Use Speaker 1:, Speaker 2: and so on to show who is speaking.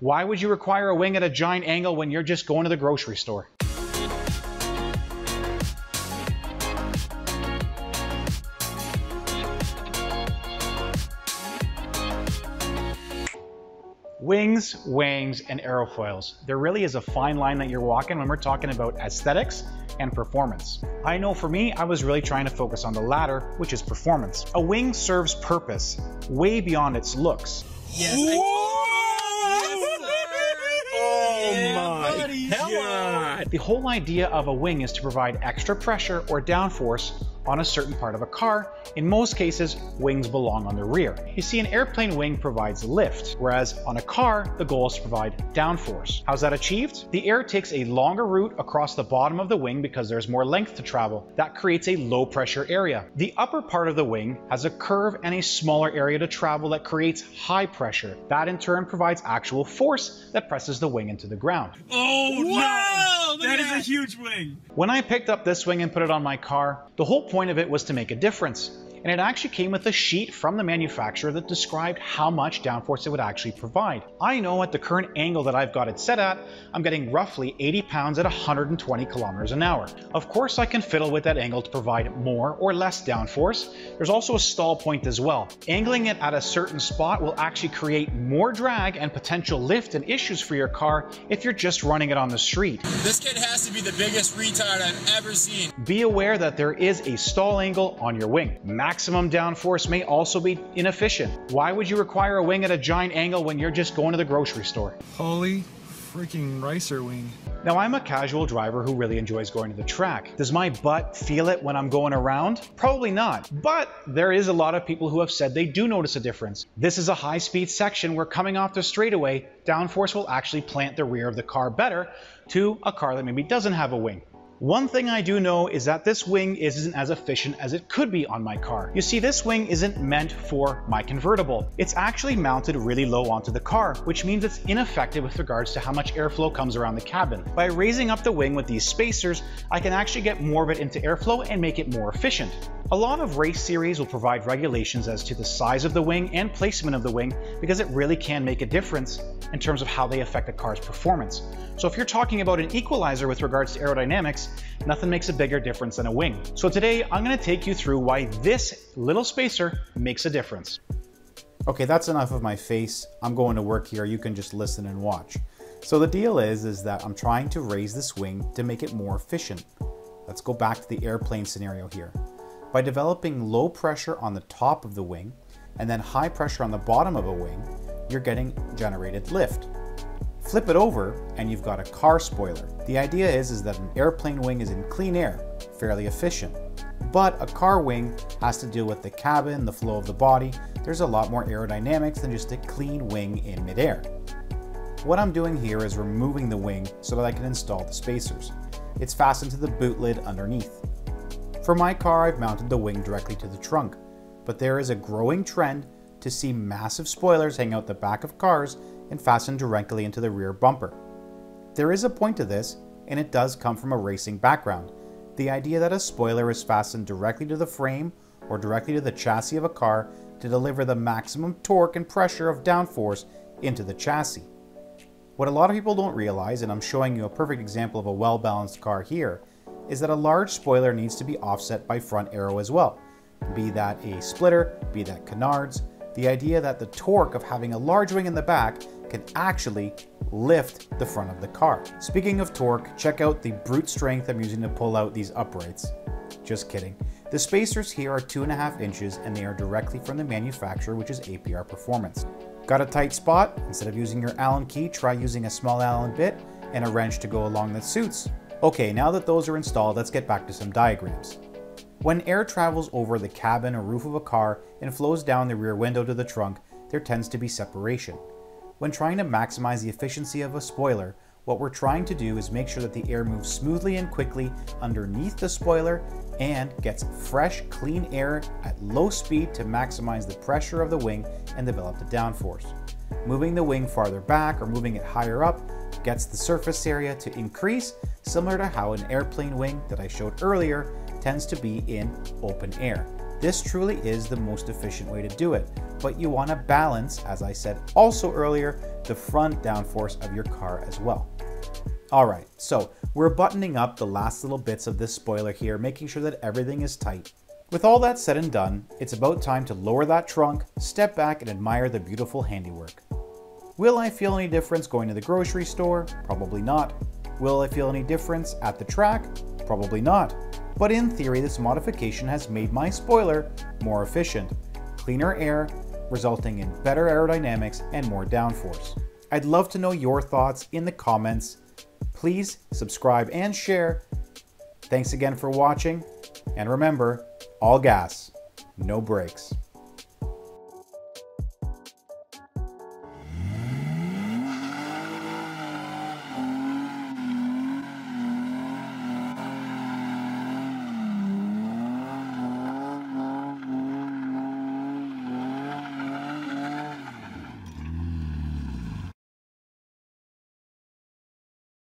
Speaker 1: Why would you require a wing at a giant angle when you're just going to the grocery store? Wings, wangs, and aerofoils. There really is a fine line that you're walking when we're talking about aesthetics and performance. I know for me, I was really trying to focus on the latter, which is performance. A wing serves purpose way beyond its looks.
Speaker 2: Yes, oh my God!
Speaker 1: The whole idea of a wing is to provide extra pressure or downforce on a certain part of a car. In most cases, wings belong on the rear. You see, an airplane wing provides lift, whereas on a car, the goal is to provide downforce. How's that achieved? The air takes a longer route across the bottom of the wing because there's more length to travel. That creates a low pressure area. The upper part of the wing has a curve and a smaller area to travel that creates high pressure. That in turn provides actual force that presses the wing into the ground.
Speaker 2: Oh, wow! No! That is a huge wing!
Speaker 1: When I picked up this wing and put it on my car, the whole point of it was to make a difference. And it actually came with a sheet from the manufacturer that described how much downforce it would actually provide. I know at the current angle that I've got it set at, I'm getting roughly 80 pounds at 120 kilometers an hour. Of course, I can fiddle with that angle to provide more or less downforce. There's also a stall point as well. Angling it at a certain spot will actually create more drag and potential lift and issues for your car if you're just running it on the street.
Speaker 2: This kid has to be the biggest retard I've ever seen.
Speaker 1: Be aware that there is a stall angle on your wing. Maximum downforce may also be inefficient. Why would you require a wing at a giant angle when you're just going to the grocery store?
Speaker 3: Holy freaking ricer wing.
Speaker 1: Now, I'm a casual driver who really enjoys going to the track. Does my butt feel it when I'm going around? Probably not, but there is a lot of people who have said they do notice a difference. This is a high-speed section where coming off the straightaway, downforce will actually plant the rear of the car better to a car that maybe doesn't have a wing. One thing I do know is that this wing isn't as efficient as it could be on my car. You see, this wing isn't meant for my convertible. It's actually mounted really low onto the car, which means it's ineffective with regards to how much airflow comes around the cabin. By raising up the wing with these spacers, I can actually get more of it into airflow and make it more efficient. A lot of race series will provide regulations as to the size of the wing and placement of the wing because it really can make a difference in terms of how they affect a car's performance. So if you're talking about an equalizer with regards to aerodynamics, nothing makes a bigger difference than a wing. So today I'm going to take you through why this little spacer makes a difference. Okay, that's enough of my face. I'm going to work here. You can just listen and watch. So the deal is that I'm trying to raise this wing to make it more efficient. Let's go back to the airplane scenario here. By developing low pressure on the top of the wing and then high pressure on the bottom of a wing, you're getting generated lift. Flip it over and you've got a car spoiler. The idea is that an airplane wing is in clean air, fairly efficient. But a car wing has to deal with the cabin, the flow of the body. There's a lot more aerodynamics than just a clean wing in midair. What I'm doing here is removing the wing so that I can install the spacers. It's fastened to the boot lid underneath. For my car, I've mounted the wing directly to the trunk, but there is a growing trend to see massive spoilers hang out the back of cars and fasten directly into the rear bumper. There is a point to this, and it does come from a racing background. The idea that a spoiler is fastened directly to the frame or directly to the chassis of a car to deliver the maximum torque and pressure of downforce into the chassis. What a lot of people don't realize, and I'm showing you a perfect example of a well-balanced car here, is that a large spoiler needs to be offset by front aero as well. Be that a splitter, be that canards. The idea that the torque of having a large wing in the back can actually lift the front of the car. Speaking of torque, check out the brute strength I'm using to pull out these uprights. Just kidding. The spacers here are 2.5 inches and they are directly from the manufacturer, which is APR Performance. Got a tight spot? Instead of using your Allen key, try using a small Allen bit and a wrench to go along that suits. Okay, now that those are installed, let's get back to some diagrams. When air travels over the cabin or roof of a car and flows down the rear window to the trunk, there tends to be separation. When trying to maximize the efficiency of a spoiler, what we're trying to do is make sure that the air moves smoothly and quickly underneath the spoiler and gets fresh, clean air at low speed to maximize the pressure of the wing and develop the downforce. Moving the wing farther back or moving it higher up gets the surface area to increase, similar to how an airplane wing that I showed earlier tends to be in open air. This truly is the most efficient way to do it, but you want to balance, as I said also earlier, the front downforce of your car as well. Alright, so we're buttoning up the last little bits of this spoiler here, making sure that everything is tight. With all that said and done, it's about time to lower that trunk, step back and admire the beautiful handiwork. Will I feel any difference going to the grocery store? Probably not. Will I feel any difference at the track? Probably not. But in theory, this modification has made my spoiler more efficient, cleaner air, resulting in better aerodynamics and more downforce. I'd love to know your thoughts in the comments. Please subscribe and share. Thanks again for watching, and remember, all gas, no brakes.